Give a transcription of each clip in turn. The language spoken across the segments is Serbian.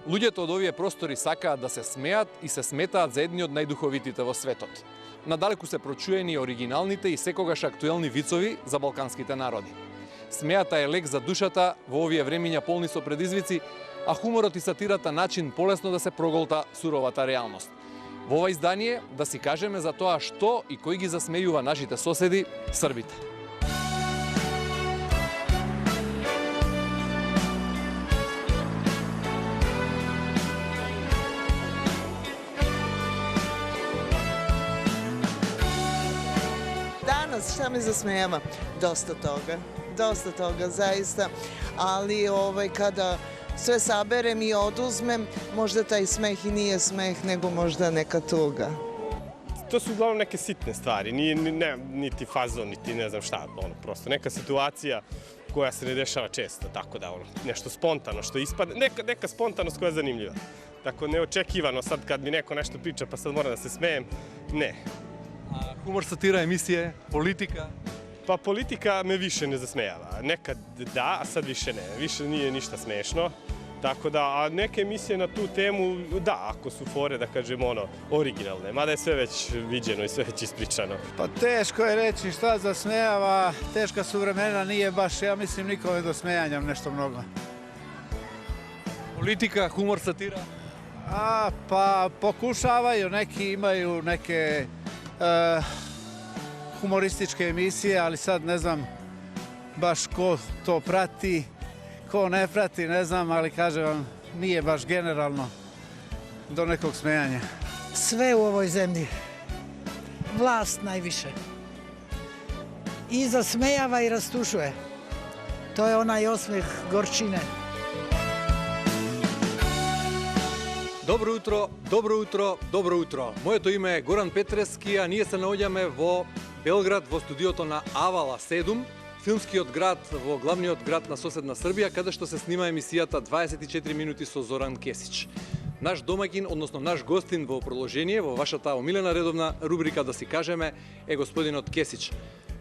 Луѓето од овие простори сакаат да се смеат и се сметаат за едни од најдуховитите во светот. Надалеку се прочуени оригиналните и секогаш актуелни вицови за балканските народи. Смеата е лек за душата во овие времиња полни со предизвици, а хуморот и сатирата начин полесно да се проголта суровата реалност. Во ова издание да си кажеме за тоа што и кој ги засмејува нашите соседи, србите. Šta me zasmejava? Dosta toga zaista, ali kada sve saberem i oduzmem, možda taj smeh i nije smeh, nego možda neka tuga. To su uglavnom neke sitne stvari, niti fazon, niti ne znam šta, prosto neka situacija koja se ne dešava često, tako da nešto spontano što ispada, neka spontanost koja je zanimljiva. Tako neočekivano sad kad mi neko nešto priča pa sad moram da se smejem, ne. A humor, satira, emisije, politika? Pa politika me više ne zasmejava. Nekad da, a sad više ne. Više nije ništa smešno. Tako da, a neke emisije na tu temu, da, ako su fore, da kažem, originalne. Mada je sve već viđeno i sve već ispričano. Pa teško je reći šta zasmejava. Teška su vremena, nije baš, ja mislim, nikome do smejanja nešto mnogo. Politika, humor, satira? Pa pokušavaju, neki imaju neke humorističke emisije, ali sad ne znam baš ko to prati, ko ne prati, ne znam, ali kažem vam, nije baš generalno do nekog smejanja. Sve u ovoj zemlji. Vlast najviše. I zasmejava i rastušuje. To je onaj osmeh gorčine. Добро утро, добро утро, добро утро. Моето име е Горан Петрески, а ние се наоѓаме во Белград, во студиото на Авала 7, филмскиот град во главниот град на соседна Србија, каде што се снима емисијата 24 минути со Зоран Кесич. Наш домаќин, односно наш гостин во продолжение, во вашата омилена редовна рубрика да си кажеме, е господинот Кесич.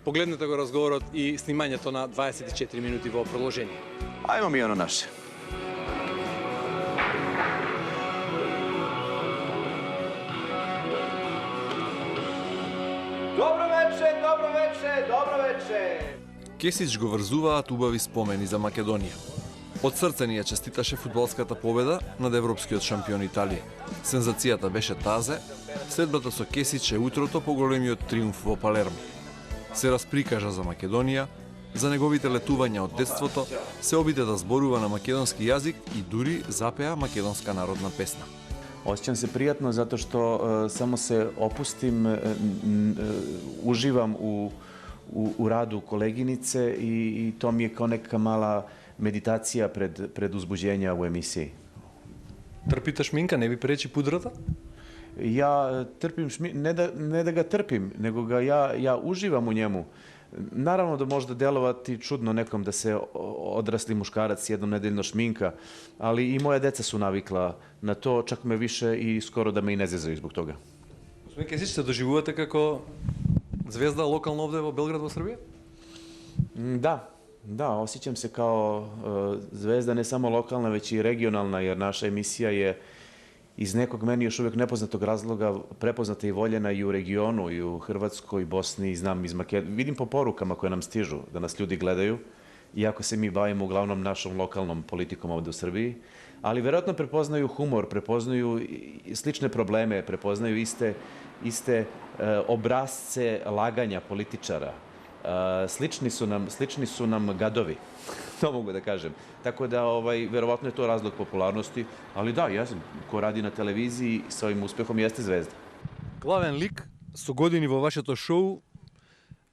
Погледнете го разговорот и снимањето на 24 минути во продолжение. Ајмо ми оно наше. Добро вече! Кесич го врзуваат убави спомени за Македонија. Од срце ни ја честиташе фудбалската победа над европскиот шампион Италија. Сензацијата беше тазе, следбата со Кесич е утрото по големиот триумф во Палермо. Се расприкажа за Македонија, за неговите летувања од детството, се обиде да зборува на македонски јазик и дури запеа македонска народна песна. Osjećam se prijatno zato što samo se opustim, uživam u radu koleginice i to mi je kao neka mala meditacija pred uzbuđenja u emisiji. Trpite šminka, ne bi preći pudrata? Ja trpim šminku, ne da ga trpim, nego ga ja uživam u njemu. Naravno da može delovati čudno nekom da se odrasli muškarac jednom nedeljno šminka, ali i moja deca su navikla na to, čak me više i skoro da me i ne zezaju zbog toga. Господин Кесич, се доживувате како звезда локално овде во Белград, во Србија? Da, osjećam se kao zvezda ne samo lokalna, već i regionalna, jer naša emisija je iz nekog meni još uvijek nepoznatog razloga prepoznata i voljena i u regionu, i u Hrvatskoj, i Bosni, i znam iz Makedonije. Vidim po porukama koje nam stižu da nas ljudi gledaju, iako se mi bavimo uglavnom našom lokalnom politikom ovde u Srbiji, ali verovatno prepoznaju humor, prepoznaju slične probleme, prepoznaju iste obrazce laganja političara. Slični su nam gadovi, to mogu da kažem. Tako da, verovatno je to razlog popularnosti, ali da, ko radi na televiziji sa ovim uspehom jeste zvezda. Главен лик со години во вашето шоу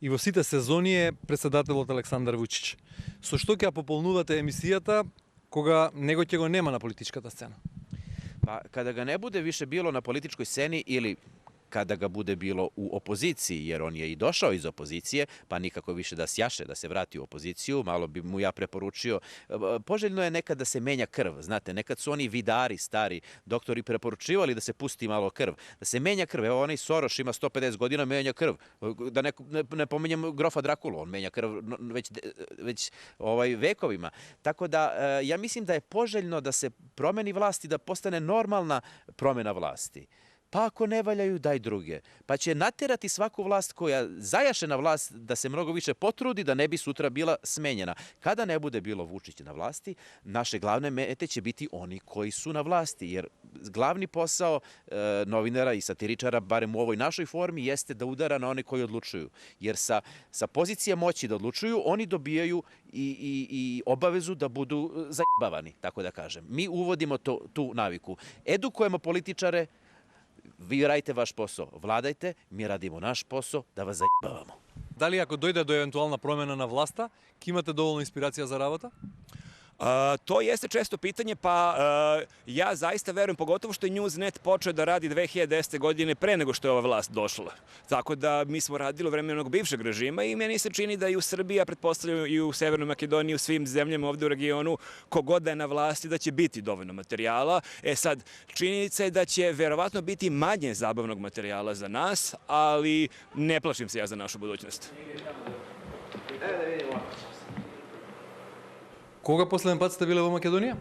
и во сите сезони е председателот Александар Вучич. Со што ќе ја пополнувате емисијата кога него ќе го нема на политичката сцена? Pa kada ga ne bude više bilo na političkoj sceni ili kada ga bude bilo u opoziciji, jer on je i došao iz opozicije, pa nikako više da sjaše, da se vrati u opoziciju, malo bi mu ja preporučio. Poželjno je nekad da se menja krv, znate, nekad su oni vidari, stari doktori preporučivali da se pusti malo krv, da se menja krv. Evo onaj Soroš ima 150 godina, menja krv. Da ne pominjem grofa Drakulu, on menja krv već vekovima. Tako da ja mislim da je poželjno da se promeni vlast i da postane normalna promjena vlasti. Pa ako ne valjaju, daj druge. Pa će naterati svaku vlast koja zajaše na vlast da se mnogo više potrudi da ne bi sutra bila smenjena. Kada ne bude bilo Vučića na vlasti, naše glavne mete će biti oni koji su na vlasti. Jer glavni posao novinara i satiričara, barem u ovoj našoj formi, jeste da udara na one koji odlučuju. Jer sa pozicije moći da odlučuju, oni dobijaju i obavezu da budu zajebavani, tako da kažem. Mi uvodimo tu naviku. Edukujemo političare, vi radite vaš posao, vladajte, mi radimo naš posao da vas zajebavamo. Дали ако дојде до евентуална промена на власта, ќе имате доволно инспирација за работа? To jeste često pitanje, pa ja zaista verujem, pogotovo što je Newsnet počeo da radi 2010. godine pre nego što je ova vlast došla. Tako da mi smo radili u vreme onog bivšeg režima i meni se čini da i u Srbiji, a pretpostavljam i u Severnoj Makedoniji, u svim zemljama ovde u regionu, kogod da je na vlasti, da će biti dovoljno materijala. Sad, činjenica je da će verovatno biti manje zabavnog materijala za nas, ali ne plašim se ja za našu budućnost. Кога последен пат сте биле во Македонија?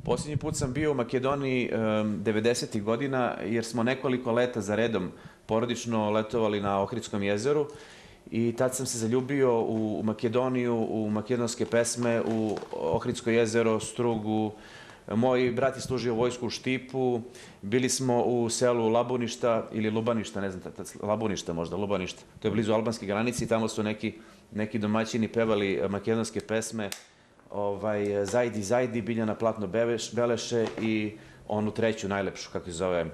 Posljednji put sam bio u Makedoniji 90. godina jer smo nekoliko leta za redom porodično letovali na Ohridskom jezeru i tad sam se zaljubio u Makedoniju, u makedonske pesme, u Ohridsko jezero, Strugu. Moj brat je služio vojsku u Štipu, bili smo u selu Labuništa ili Lubaništa, ne znam, Labuništa možda, Lubaništa. To je blizu albanske granice i tamo su neki domaćini pevali makedonske pesme. Zajdi, zajdi, Biljana platno beleše i onu treću, najlepšu, kako se zove,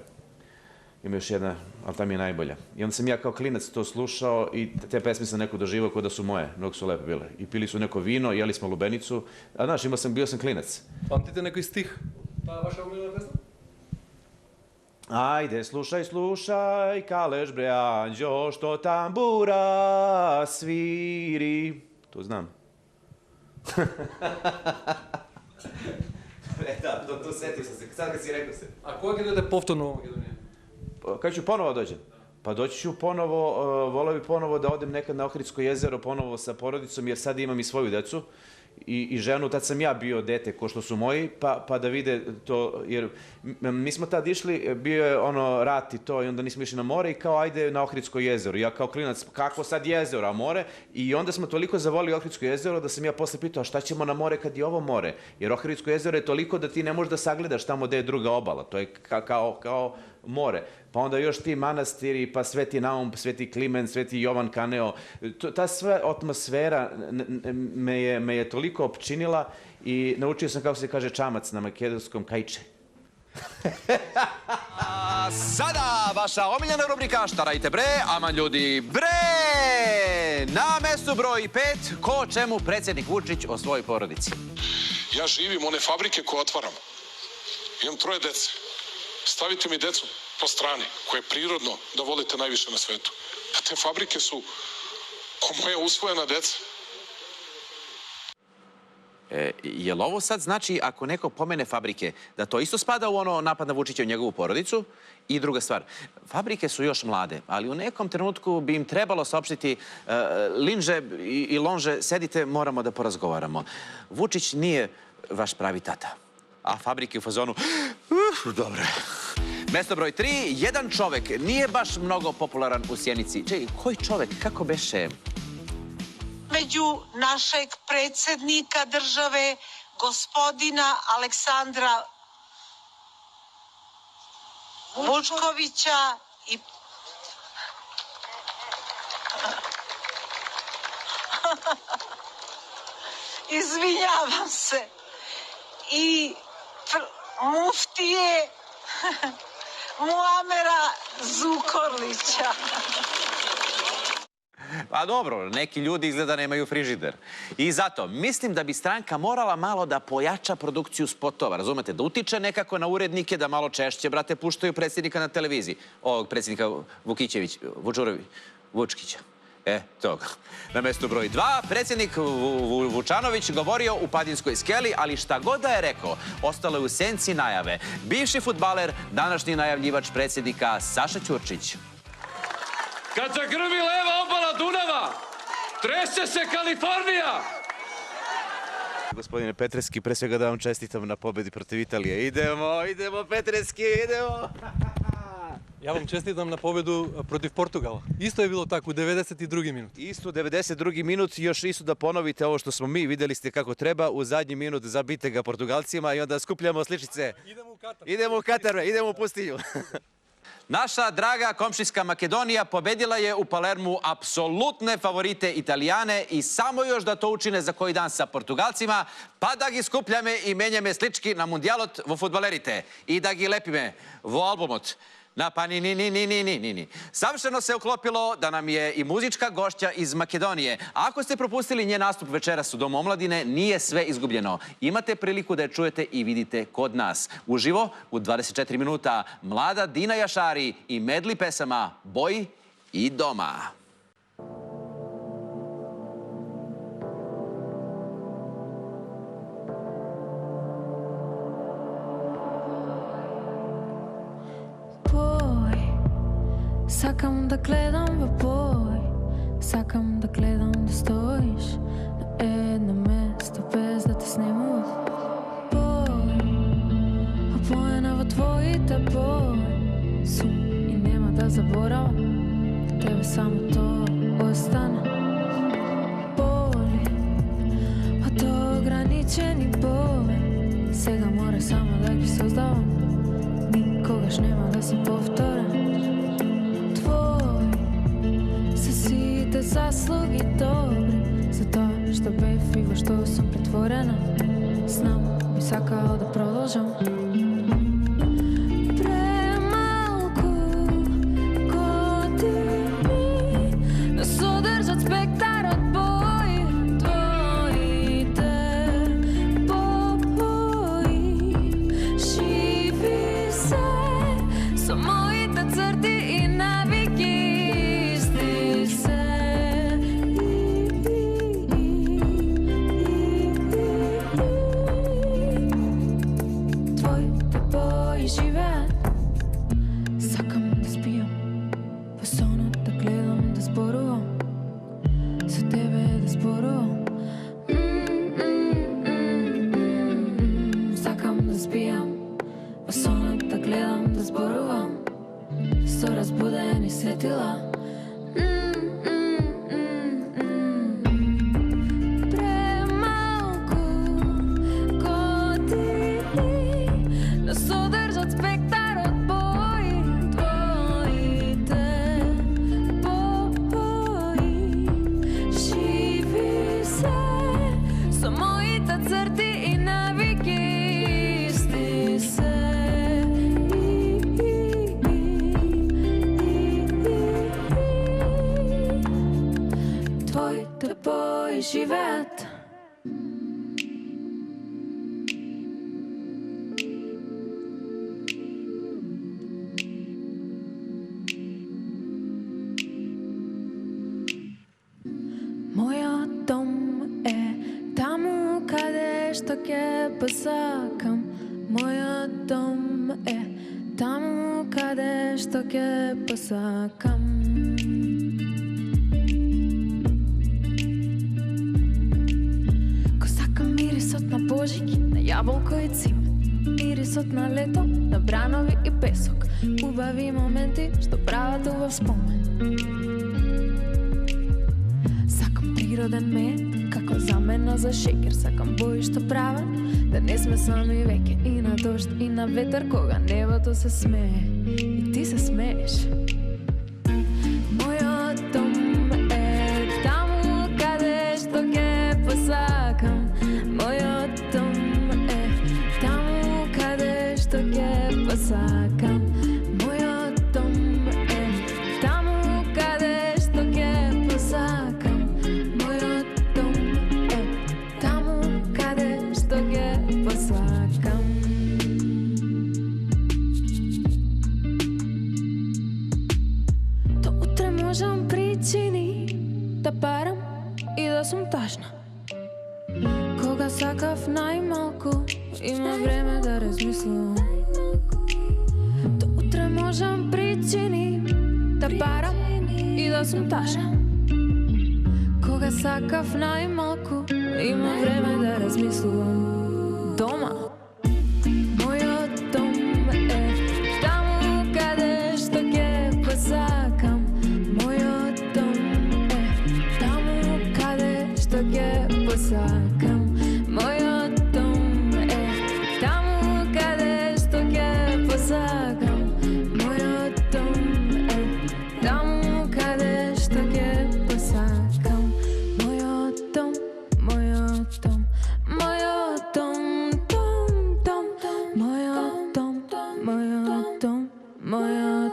ima još jedna, ali ta mi je najbolja. I onda sam ja kao klinac to slušao i te pesme sam neko doživao kao da su moje, mnogo su lepe bile. I pili su neko vino, jeli smo lubenicu, a znaš, bio sam klinac. Памтите некој стих? Таа ваша омилена песна? Ajde, slušaj, slušaj, kaleš bre anđo, što tambura sviri. To znam. Da, to setio sam se, sad kad si rekao se. А кога ќе дојдете повторно во Македонија? Kad ću ponovo dođem? Pa doći ću ponovo, voleo bi ponovo da odem nekad na Ohridsko jezero, ponovo sa porodicom, jer sad imam i svoju decu i ženu, tad sam ja bio dete ko što su moji, pa da vide to, jer mi smo tad išli, bio je ono rat i to, i onda nismo išli na more i kao ajde na Ohridsko jezero. Ja kao klinac, kako sad jezero, a more? I onda smo toliko zavolili Ohridsko jezero da sam ja posle pitao, a šta ćemo na more kad je ovo more? Jer Ohridsko jezero je toliko da ti ne možeš da sagledaš tamo gde je druga obala, to je kao more. Pa onda još ti manastiri, pa Sveti Naum, Sveti Kliment, Sveti Jovan Kaneo. Ta sva atmosfera me je toliko opčinila i naučio sam kako se kaže čamac na makedonskom kajče. A sada vaša omiljena rubrika Šta radite bre, aman ljudi bre! Na mestu broj 5, ko čemu predsjednik Vučić o svojoj porodici? Ja živim one fabrike koje otvaram. Imam 3 dece. Stavite mi decu po strani, koje je prirodno da volite najviše na svetu. A te fabrike su ko moja usvojena deca. Jel ovo sad znači, ako neko pomene fabrike, da to isto spada u ono napad na Vučića i njegovu porodicu? I druga stvar, fabrike su još mlade, ali u nekom trenutku bi im trebalo saopštiti Linže i Lonže, sedite, moramo da porazgovaramo. Vučić nije vaš pravi tata, a fabrike u fazonu, dobro. Mesto broj 3, jedan čovek, nije baš mnogo popularan u Sjenici. Čekaj, koji čovek, kako beše? Među našeg predsjednika države, gospodina Aleksandra Vučkovića i izvinjavam se, i muftije Muamera Zukorlića. Pa dobro, neki ljudi izgleda nemaju frižider. I zato mislim da bi stranka morala malo da pojača produkciju spotova, razumete? Da utiče nekako na urednike da malo češće, brate, puštaju predsjednika na televiziji. Ovog predsjednika Vučkića. Toga. Na mestu broj 2, predsjednik Vučanović govorio u Padinskoj skeli, ali šta god da je rekao, ostalo je u senci najave. Bivši fudbaler, današnji najavljivač predsjednika Saša Ćurčić. Kad zagrmi leva obala Dunava, trese se Kalifornija! Gospodine Petreski, pre svega da vam čestitam na pobedi protiv Italije. Idemo Petreski, idemo! Ja vam čestitam na pobedu protiv Portugala. Isto je bilo tako u 92. minut. Isto u 92. minut, još isto da ponovite ovo što smo mi, videli ste kako treba, u zadnji minut zabite ga Portugalcima i onda skupljamo sličice. Idemo u Katar, idemo u pustinju. Naša draga komšijska Makedonija pobedila je u Palermu apsolutne favorite Italijane i samo još da to učine za koji dan sa Portugalcima, pa da gi skupljame i menjame slički na mundijalot vo futbalerite i da gi lepime vo albumot. Pa ni. Savršeno se uklopilo da nam je i muzička gošća iz Makedonije. Ako ste propustili njen nastup večeras u Domu omladine, nije sve izgubljeno. Imate priliku da je čujete i vidite kod nas. Uživo, u 24 minuta, mlada Dina Jašari i medli pesama Boj i doma. Sakam da gledam v boj, sakam da gledam da stojiš na jednom mjestu bez da te snimu. Boj, obojena v tvoji te boj su i nema da zaboravam, tebe samo to ostane. Boli od ograničeni boj, svega mora samo da gi sozdavam, nikogaš nema da se povtore. Te zaslugi dobri za to što befivo što sam pretvorena. Znam mi sakao da продължам. Премалко години да се удържат спектърът бой. Твоите побои живи се са моите църти и навики. Ветър, кога небото се смее и ти се смееш. Моят дом е там, къде що ке посакам. Моят дом е там, къде що ке посакам. Моят дом е там, къде що ке посакам. причини да барам и да сум тажна. Кога сакав најмалку, има време да размислувам. До утре можам причини да барам и да сум тажна. Кога сакав најмалку, има време да размислувам. Дома, мојот дом е таму каде што ќе посакам. Мојот дом е таму каде што ќе посакам. Мојот дом е таму каде што ќе посакам. Мојот дом е таму каде што ќе посакам. Мојот дом, мојот дом, мојот дом, дом, дом, мојот дом, мојот дом, мојот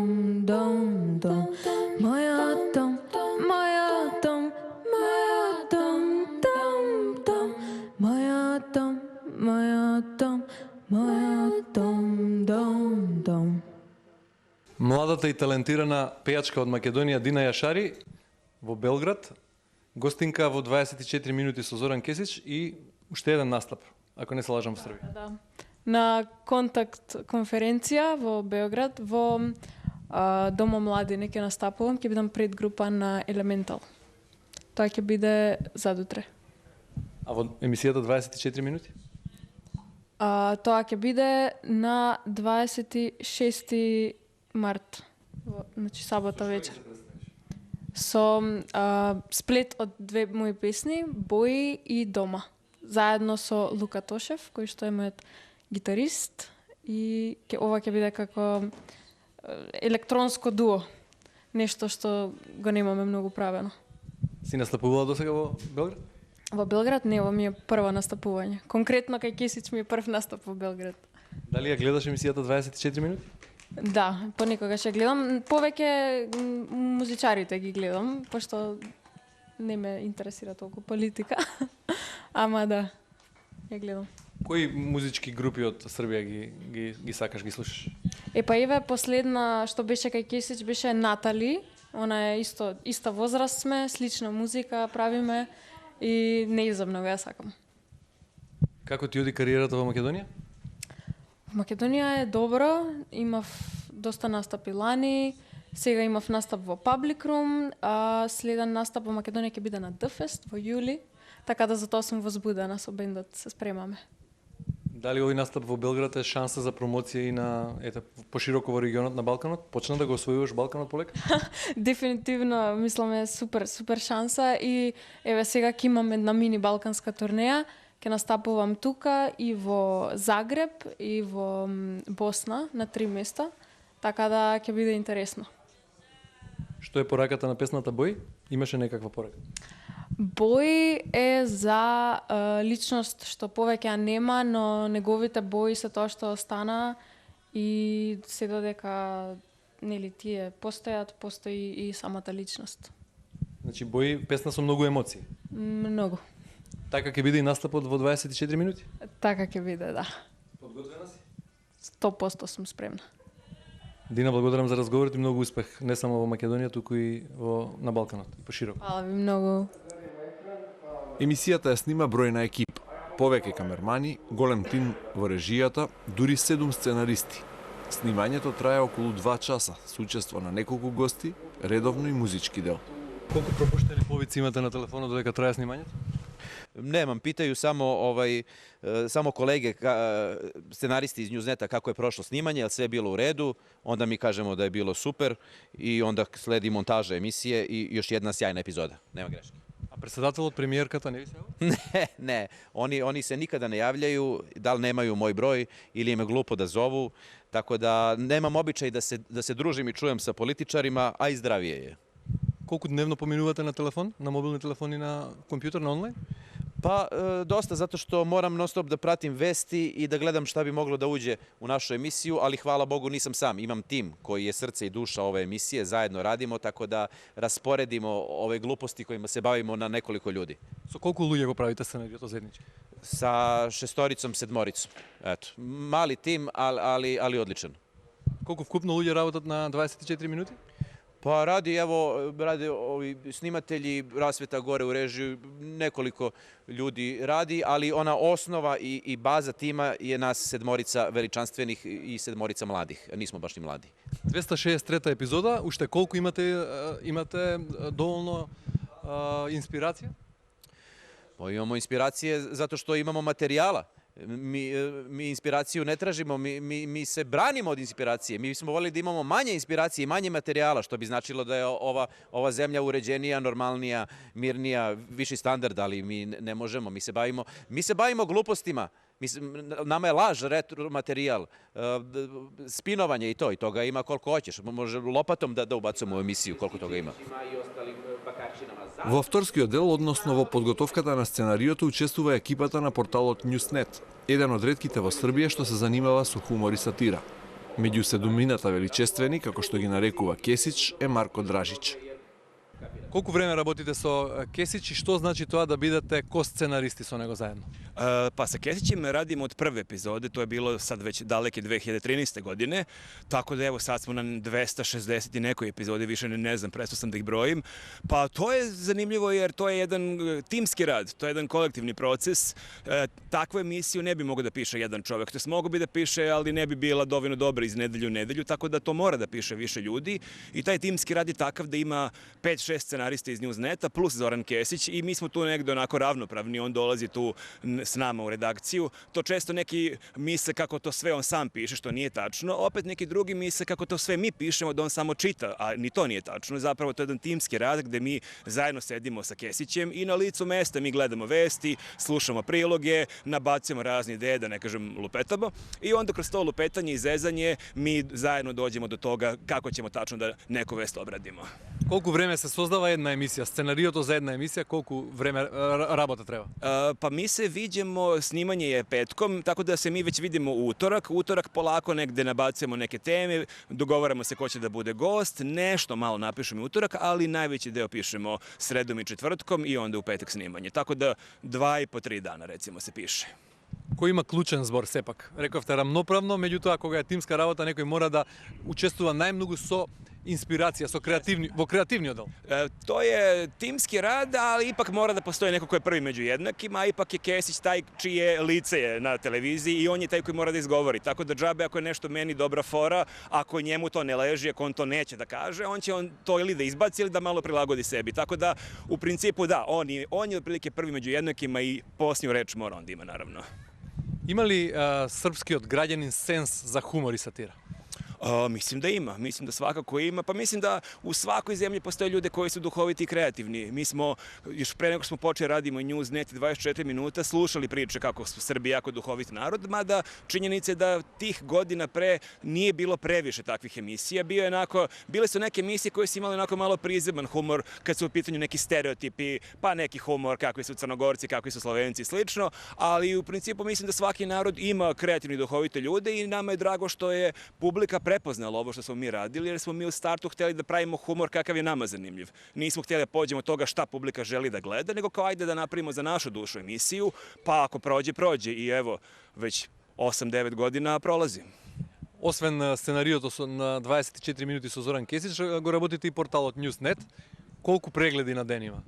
дом, дом, дом, мојот дом, мојот дом, мојот дом, дом, дом, мојот дом, мојот дом, мојот дом, дом, дом. Младата и талентирана пејачка од Македонија Дина Јашари во Белград, гостинка во 24 минути со Зоран Кесич и уште еден настап, ако не се лажам, во Србија. Да. На контакт конференција во Београд, во Дома млади ќе настапувам, ќе бидам пред група на Elemental. Тоа ќе биде задутре. А во емисијата 24 минути? Тоа ќе биде на 26 март, значи сабота вечер. Со сплет од две мои песни, Бои и Дома. Заедно со Лука Тошев, кој што е мојот гитарист, и ова ќе биде како електронско дуо. Нешто што го немаме многу правено. Си настапувала досега во Белград? Во Белград не, ова ми е прво настапување. Конкретно кај Кесич ми е прв настап во Белград. Дали ја гледаш емисијата 24 минути? Да, понекогаш ја гледам. Повеќе музичарите ги гледам, пошто не ме интересира толку политика. Ама да, ја гледам. Кои музички групи од Србија ги сакаш, ги слушаш? Па еве последна што беше кај Кесич беше Натали. Она е иста возраст сме, слична музика правиме и неизамно ја сакам. Како ти оди кариерата во Македонија? Во Македонија е добро, имав доста настапи лани, сега имав настап во Public Room, а следен настап во Македонија ќе биде на The Fest во јули, така да затоа сум возбудена со бендот, се спремаме. Дали овој настап во Белград е шанса за промоција и на пошироко во регионот на Балканот? Почна да го освојуваш Балканот полека? Дефинитивно, мислам е супер шанса и еве сега ќе имам една мини балканска турнеја. Ќе настапувам тука и во Загреб и во Босна на 3 места, така да ќе биде интересно. Што е пораката на песната Бои? Имаше некаква порака? Бои е за личност што повеќе ја нема, но неговите бои се тоа што остана и се додека нели тие постои и самата личност. Значи Бои песна со многу емоции. Многу. Така ќе биде и настапот во 24 минути? Така ќе биде, да. Подготвена си? 100% сум спремна. Дина, благодарам за разговорот и многу успех, не само во Македонија, туку и на Балканот, и пошироко. Фала ви многу. Емисијата ја снима бројна екипа, повеќе камермани, голем тим во режијата, дури 7 сценаристи. Снимањето трае околу 2 часа, со учество на неколку гости, редовно и музички дел. Колку пропуштени повици имате на телефонот додека трае снимањето? Немам, питaju samo kolege, scenaristi iz Newsneta kako je prošlo snimanje, jel sve je bilo u redu, onda mi kažemo da je bilo super i onda sledi montaža emisije i još jedna sjajna epizoda, nema greške. A predsedatelot, premijerkata ne vi se javljaju? Ne, oni se nikada ne javljaju, da li nemaju moj broj ili im je glupo da zovu, tako da nemam običaj da se družim i čujem sa političarima, a i zdravije je. Колку дневно поминувате на телефон, на мобилни телефони, на компјутер, на онлайн? Pa dosta, zato što moram non stop da pratim vesti i da gledam šta bi moglo da uđe u našu emisiju, ali hvala Bogu nisam sam. Imam tim koji je srce i duša ove emisije, zajedno radimo, tako da rasporedimo ove gluposti kojima se bavimo na nekoliko ljudi. Со колку луѓе го правите сценариото заеднички? Sa 6-oricom, 7-oricom. Eto, mali tim, ali odličan. Колку вкупно луѓе работат на 24 минути? Pa rade ovi snimatelji, rasveta gore u režiju, nekoliko ljudi radi, ali ona osnova i baza tima je nas sedmorica veličanstvenih i sedmorica mladih. Nismo baš ni mladi. 263 епизода, уште колку имате доволно инспирација? Imamo inspiracije zato što imamo materijala. Mi inspiraciju ne tražimo, mi se branimo od inspiracije. Mi smo voljeli da imamo manje inspiracije i manje materijala, što bi značilo da je ova zemlja uređenija, normalnija, mirnija, viši standard, ali mi ne možemo. Mi se bavimo glupostima. Nama je laž, retro materijal, spinovanje i toga ima koliko hoćeš. Može lopatom da ubacujemo u emisiju koliko toga ima. Во вторскиот дел, односно во подготовката на сценариото, учествува екипата на порталот Newsnet, еден од ретките во Србија што се занимава со хумор и сатира. Меѓу седумината величествени, како што ги нарекува Кесич, е Марко Дражич. Колку време работите со Кесич и што значи тоа да бидете ко-сценаристи со него заедно? Pa sa Kesićem radimo od prve epizode, to je bilo sad već daleke 2013. godine, tako da evo sad smo na 260 i nekoj epizodi, više ne znam, prestao sam da ih brojim. Pa to je zanimljivo jer to je jedan timski rad, to je jedan kolektivni proces. Takvu emisiju ne bi mogao da piše jedan čovek, to je mogao bi da piše, ali ne bi bila dovoljno dobra iz nedelju u nedelju, tako da to mora da piše više ljudi i taj timski rad je takav da ima 5-6 scenarista iz Newsneta plus Zoran Kesić i mi smo tu negde onako ravnopravni, on dolazi tu s nama u redakciju. To često neki misle kako to sve on sam piše, što nije tačno. Opet neki drugi misle kako to sve mi pišemo, da on samo čita, a ni to nije tačno. Zapravo to je jedan timski rad gde mi zajedno sedimo sa Kesićem i na licu mesta mi gledamo vesti, slušamo priloge, nabacujemo razne ideje, da ne kažem lupetamo, i onda kroz to lupetanje i zezanje mi zajedno dođemo do toga kako ćemo tačno da neku vest obradimo. Колку време се создава една емисија? Сценариото за една емисија, колку време работа треба? Pa mi se viđemo, snimanje je petkom, tako da se mi već vidimo u utorak. Utorak polako negde nabacujemo neke teme, dogovaramo se ko će da bude gost, nešto malo napišemo utorak, ali najveći deo pišemo sredom i četvrtkom i onda u petak snimanje. Tako da 2,5-3 dana recimo se piše. Кој има клучен збор сепак? Рековте рамноправно, меѓутоа кога е тимска работа некој мора да учествува најмногу со inspiracija, во kreativni odel? To je timski rad, ali ipak mora da postoji neko ko je prvi među jednakima, a ipak je Kesić taj čije lice je na televiziji i on je taj koji mora da izgovori. Tako da džabe ako je nešto meni dobra fora, ako njemu to ne leži, ako on to neće da kaže, on će to ili da izbaci ili da malo prilagodi sebi. Tako da, u principu da, on je otprilike prvi među jednakima i posljednju reč mora on da ima, naravno. Ima li srpskiот građanin sens za humor i satira? Mislim da ima, mislim da svakako ima, pa mislim da u svakoj zemlji postoje ljude koji su duhoviti i kreativni. Mi smo, još pre nego što smo počeli radimo Newsnet 24 minuta, slušali priče kako su Srbi jako duhovit narod, mada činjenica je da tih godina pre nije bilo previše takvih emisija. Bile su neke emisije koje su imali onako malo prizeban humor kad su u pitanju neki stereotipi, pa neki humor kakvi su Crnogorci, kakvi su Slovenci i slično, ali u principu mislim da svaki narod ima kreativni i duhovite ljude i nama je drago što je publika prepoznalo ovo što smo mi radili, jer smo mi u startu htjeli da pravimo humor kakav je nama zanimljiv. Nismo htjeli da pođemo od toga šta publika želi da gleda, nego kao ajde da napravimo za našu dušu emisiju, pa ako prođe, prođe. I evo, već 8-9 godina prolazi. Освен сценариото на 24 минути со Зоран Кесич, го работите и порталот Newsnet. Колку прегледи на ден има?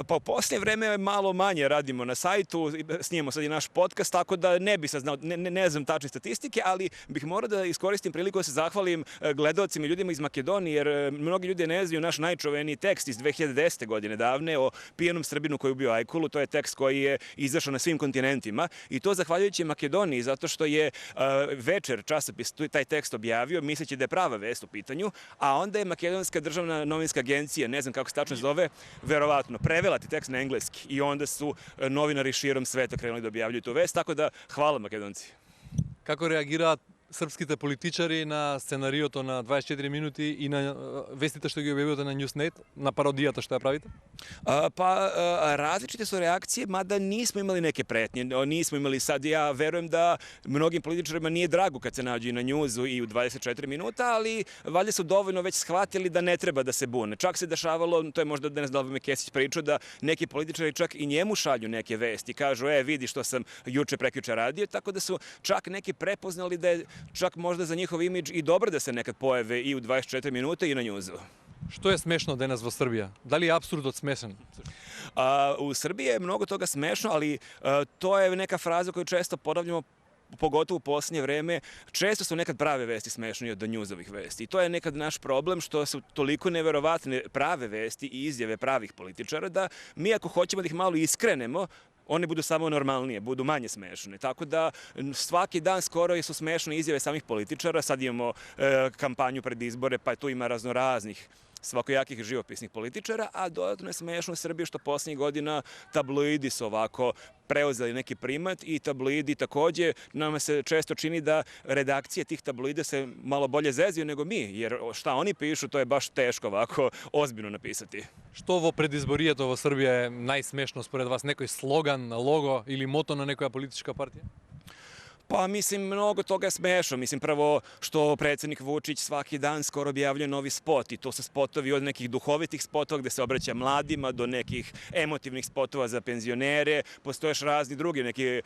Pa u posljednje vreme malo manje radimo na sajtu, snijemo sad i naš podcast, tako da ne bi sad znao, ne znam tačne statistike, ali bih morao da iskoristim priliku da se zahvalim gledaocima i ljudima iz Makedonije, jer mnogi ljudi ne znaju naš najčuveniji tekst iz 2010. godine davne o pijanom Srbinu koji je ubio Ajkulu. To je tekst koji je izašao na svim kontinentima i to zahvaljujući Makedoniji, zato što je Večer časopis taj tekst objavio, misleći da je prava vest u pitanju, a onda je Makedonska državna novinska agencija, ne znam kako se tačno zove, verovatno prevela ti tekst na engleski i onda su novinari širom sveta krenuli da objavljuju tu vest, tako da hvala Makedonci. Kako reagiraат српските политичари на сценариото на 24 минути и на вестите што ги објавивате на Newsnet, на пародијата што ја правите? Različite su reakcije, mada nismo imali neke pretnje, nismo imali sad, ja verujem da mnogim političarima nije drago kad se nađu i na Newsu i u 24 minuta, ali valjda su dovoljno već shvatili da ne treba da se bune. Čak se dešavalo, to je možda danas da li me Kesić pričao, da neki političari čak i njemu šalju neke vesti, kažu vidi što sam prekjuče radio, tako da su čak neki prepoznali da je čak možda za njihov imidž i dobro da se nekad pojave i u 24 minuta i na Newsu. Što je smešno danas vo Srbija? Da li je apsurd smešan? U Srbiji je mnogo toga smešno, ali to je neka fraza koju često ponavljamo, pogotovo u posljednje vreme. Često su nekad prave vesti smešnije od njuzovih vesti. I to je nekad naš problem, što su toliko neverovatne prave vesti i izjave pravih političara, da mi ako hoćemo da ih malo iskrenemo, one budu samo normalnije, budu manje smešne. Tako da svaki dan skoro su smešne izjave samih političara. Sad imamo kampanju pred izbore, pa tu ima raznoraznih svakojakih živopisnih političara, a dodatno je smešno u Srbiji što posljednjih godina tabloidi su ovako preuzeli neki primat i tabloidi takođe, nama se često čini da redakcije tih tabloida se malo bolje zezaju nego mi, jer šta oni pišu, to je baš teško ovako ozbiljno napisati. Što ovo predizborijeto ovo Srbija je najsmešno spored vas? Nekoj slogan, logo ili moto na nekoja politička partija? Pa mislim, mnogo toga je smešno. Mislim, prvo što predsjednik Vučić svaki dan skoro objavljuje novi spot i to su spotovi od nekih duhovitih spotova gde se obraća mladima do nekih emotivnih spotova za penzionere. Postoje još razni drugi neki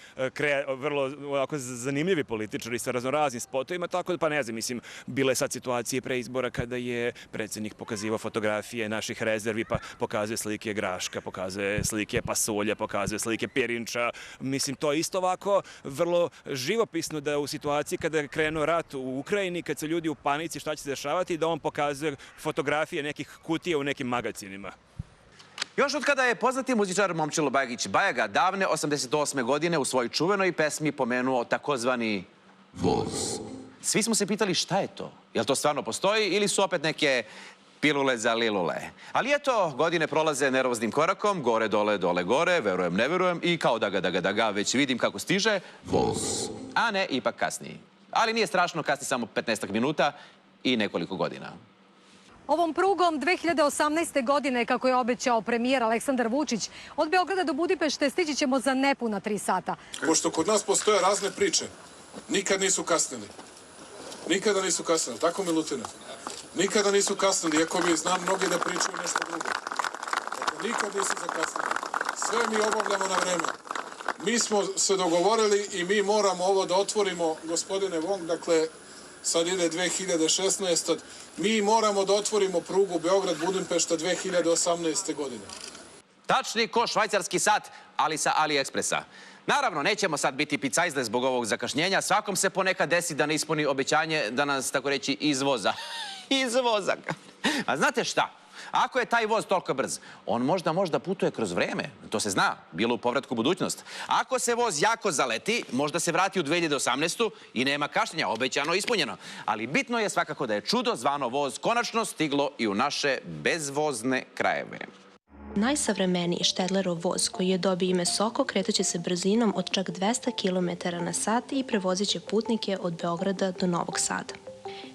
vrlo ovako zanimljivi političari sa raznoraznim spotovima, tako da pa ne znam, mislim, bile sad situacije pre izbora kada je predsjednik pokazivao fotografije naših rezervi, pa pokazuje slike graška, pokazuje slike pasulja, pokazuje slike pirinča. Mislim, to je isto ovako vrlo živopisno da u situaciji kada je krenuo rat u Ukrajini, kad se ljudi u panici šta će se dešavati, da on pokazuje fotografije nekih kutija u nekim magazinima. Još od kada je poznati muzičar Momčilo Bajagić Bajaga davne 88. godine u svojoj čuvenoj pesmi pomenuo takozvani voz. Svi smo se pitali šta je to? Jel to stvarno postoji ili su opet neke pilule za lilule? Ali eto, godine prolaze nervoznim korakom, gore, dole, dole, gore, verujem, ne verujem i kao daga, već vidim kako stiže voz. A ne, ipak kasniji. Ali nije strašno, kasni samo 15 minuta i nekoliko godina. Ovom prugom 2018. godine, kako je obećao premijer Aleksandar Vučić, od Beograda do Budimpešte stići ćemo za nepuna 3 sata. Pošto kod nas postoje razne priče, nikad nisu kasnili. Nikada nisu kasnili, tako Milutina? Nikada nisu kasnili, iako mi znam mnogi da pričaju nešto drugo. Dakle, nikad nisu zakasnili. Sve mi obavljamo na vreme. Mi smo se dogovorili i mi moramo ovo da otvorimo, gospodine Wong, dakle, sad ide 2016. Mi moramo da otvorimo prugu Beograd-Budimpešta 2018. godine. Tačni ko švajcarski sat, ali sa AliExpressa. Naravno, nećemo sad biti picajzle zbog ovog zakašnjenja. Svakom se ponekad desi da ne ispuni obećanje da nas, tako reći, izvoza. Izvoza. A znate šta? Ako je taj voz toliko brz, on možda putuje kroz vreme. To se zna, bilo u povratku u budućnost. Ako se voz jako zaleti, možda se vrati u 2018. i nema kašnjenja, obećano, ispunjeno. Ali bitno je svakako da je čudo zvano voz konačno stiglo i u naše bezvozne krajeve. Najsavremeniji Štedlerov voz, koji je dobio ime Soko, kretaće se brzinom od čak 200 km na sat i prevozit će putnike od Beograda do Novog Sada.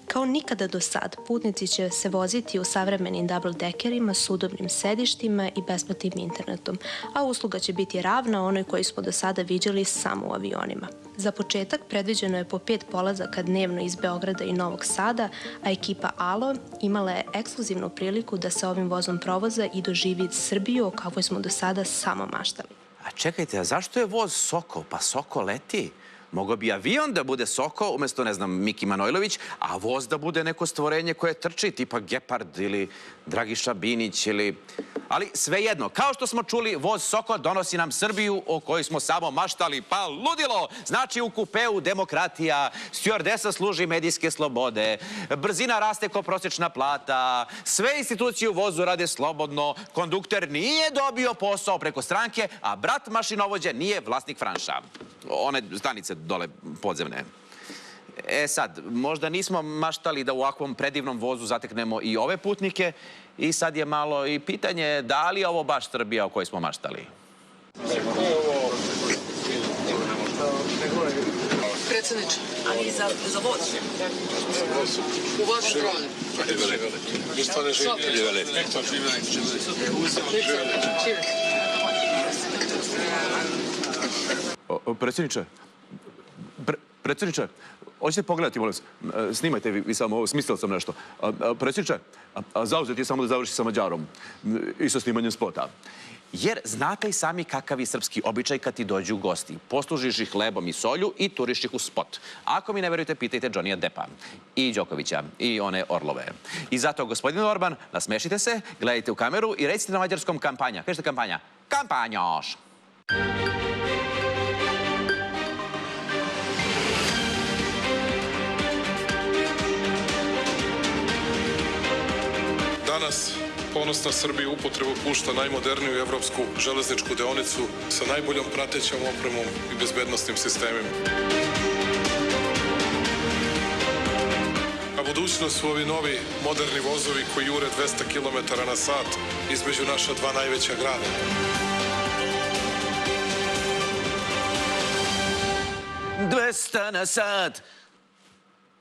Kao nikada do sad, putnici će se voziti u savremenim double-deckerima s udobnim sedištima i besplatnim internetom, a usluga će biti ravna onoj koju smo do sada viđali samo u avionima. Za početak predviđeno je po 5 polazaka dnevno iz Beograda i Novog Sada, a ekipa Alo imala je ekskluzivnu priliku da se ovim vozom provoza i doživi Srbiju o kakvoj smo do sada samo maštali. A čekajte, a zašto je voz Soko? Pa Soko leti. Mogao bi avion da bude Soko, umjesto, ne znam, Miki Manojlović, a voz da bude neko stvorenje koje trči, tipa Gepard ili Dragiša Binić ili... Ali svejedno, kao što smo čuli, voz Soko donosi nam Srbiju o kojoj smo samo maštali. Pa ludilo! Znači u kupeu demokratija, stjuardesa služi medijske slobode, brzina raste ko prosječna plata, sve institucije u vozu rade slobodno, kondukter nije dobio posao preko stranke, a brat mašinovođe nije vlasnik Franša. One stanice dole podzemne. E sad, možda nismo maštali da u ovakvom predivnom vozu zateknemo i ove putnike i sad je malo i pitanje da li je ovo baš Srbija o kojoj smo maštali. Predsjedniče, ali za voz? U vašem zdravlju. Ništa ne živjeli. Predsjedniče, hoćete pogledati, molim vas, snimajte vi samo ovo, smislio sam nešto. Predsjedniče, zauzeti je samo da završi sa Mađarom i sa snimanjem spota. Jer znate i sami kakav je srpski običaj kad ti dođu gosti. Poslužiš ih hlebom i solju i turiš ih u spot. Ako mi ne verujete, pitajte Johnnyja Deppa i Đokovića i one Orlove. I zato, gospodin Orban, nasmešite se, gledajte u kameru i recite na mađarskom kampanja. Kažete kampanja. Kampanjoš! Danas ponosna Srbija upotrebu pušta najmoderniju evropsku železničku deonicu sa najboljom pratećom opremom i bezbednostnim sistemima. A budućnost su ovi novi moderni vozovi koji jure 200 km na sat između naša dva najveća grada. ...200 na sat,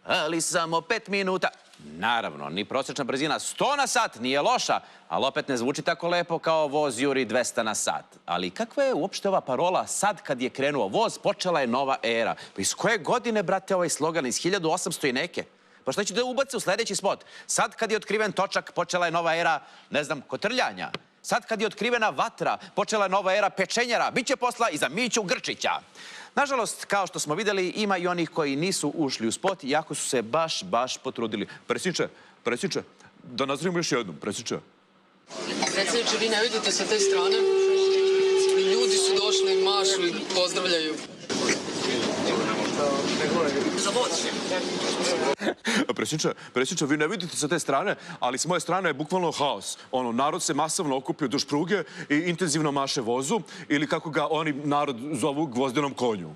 ali samo 5 minuta. Naravno, ni prosječna brzina 100 na sat nije loša, ali opet ne zvuči tako lepo kao voz juri 200 na sat. Ali kakva je uopšte ova parola sad kad je krenuo voz, počela je nova era? Pa iz koje godine, brate, ovaj slogan? Iz 1800 i neke? Pa šta će da ubace u sledeći spot? Sad kad je otkriven točak, počela je nova era, ne znam, kotrljanja. Sad kad je otkrivena vatra, počela je nova era pečenjara. Biće posla i za Miću Grčića. Nažalost, kao što smo videli, ima i onih koji nisu ušli u spot, iako su se baš potrudili. Predsjedniče, da nazdravimo još jednom, predsjedniče. Predsjedniče, vi ne vidite sa te strane? Ljudi su došli, mašu i pozdravljaju. Za voz. Predsjedniče, vi ne vidite sa te strane, ali s moje strane je bukvalno haos. Narod se masovno okupio duž pruge i intenzivno maše vozu, ili kako ga oni narod zovu, gvozdenom konju.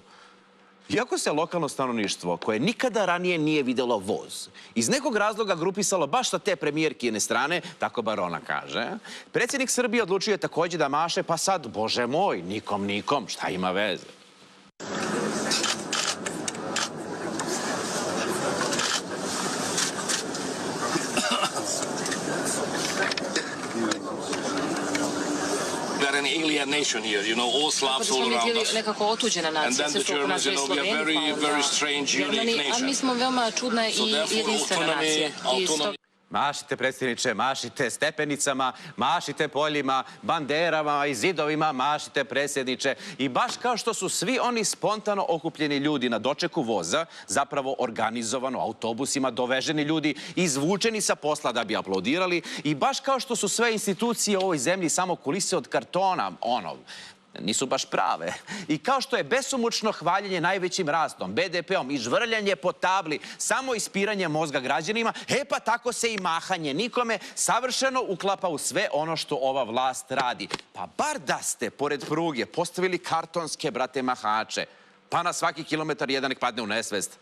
Iako se lokalno stanovništvo, koje nikada ranije nije videlo voz, iz nekog razloga grupisalo baš sa te premijerkine strane, tako bar ona kaže, predsjednik Srbije odlučio takođe da maše, pa sad, bože moj, nikom, šta ima veze? An alien nation here, you know, all Slavs all around us. Nekako otuđena nacija. And then the Germans, you know, we are very strange, unique nation. A mi smo veoma čudna i jedinstvena nacija. Mašite, predsjedniče, mašite stepenicama, mašite poljima, banderama i zidovima, mašite, predsjedniče. I baš kao što su svi oni spontano okupljeni ljudi na dočeku voza, zapravo organizovano autobusima doveženi ljudi, izvučeni sa posla da bi aplaudirali, i baš kao što su sve institucije u ovoj zemlji samo kulise od kartona, nisu baš prave. I kao što je besomučno hvaljenje najvećim rastom, BDP-om i žvrljanje po tabli, samo ispiranje mozga građanima, pa tako se i mahanje nikome savršeno uklapa u sve ono što ova vlast radi. Pa bar da ste, pored pruge, postavili kartonske, brate, mahače, pa na svaki kilometar jedan nek padne u nesvest.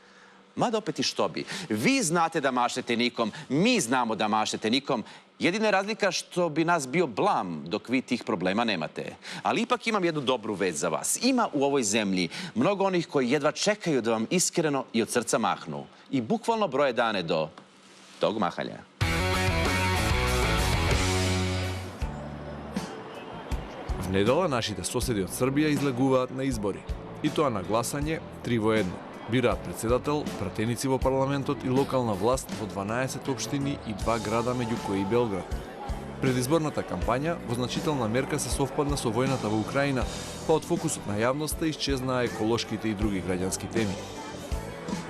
Mada opet i što bi. Vi znate da mašete nikom, mi znamo da mašete nikom. Jedina je razlika što bi nas bio blam dok vi tih problema nemate. Ali ipak imam jednu dobru vest za vas. Ima u ovoj zemlji mnogo onih koji jedva čekaju da vam iskreno i od srca mahnu. I bukvalno broje dane do tog mahalja. В недела нашите соседи од Србија излегуваат на избори. И тоа на гласање 3 во 1. Бираат председател, пратеници во парламентот и локална власт во 12 општини и 2 града меѓу кои и Белград. Предизборната кампања во значителна мерка се совпадна со војната во Украина, па од фокусот на јавноста исчезнаа еколошките и други граѓански теми.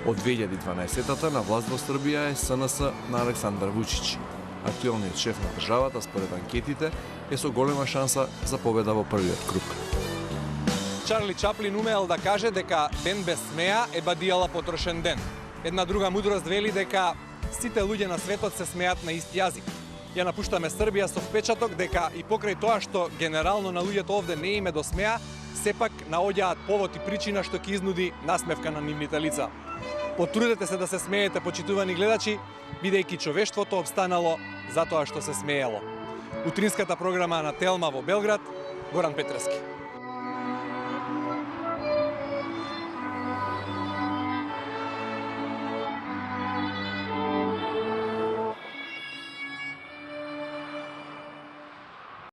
Од 2012-та на власт во Србија е СНС на Александар Вучич. Актуелниот шеф на државата, според анкетите, е со голема шанса за победа во првиот круг. Чарли Чаплин умеел да каже дека ден без смеа е бадијала потрошен ден. Една друга мудрост вели дека сите луѓе на светот се смеат на ист јазик. Ја напуштаме Србија со впечаток дека и покрај тоа што генерално на луѓето овде не име до смеа, сепак наоѓаат повод и причина што ќе изнуди насмевка на нивните лица. Потрудете се да се смеете, почитувани гледачи, бидејќи човештвото обстанало затоа што се смеело. Утринската програма на Телма во Белград, Горан Петрески.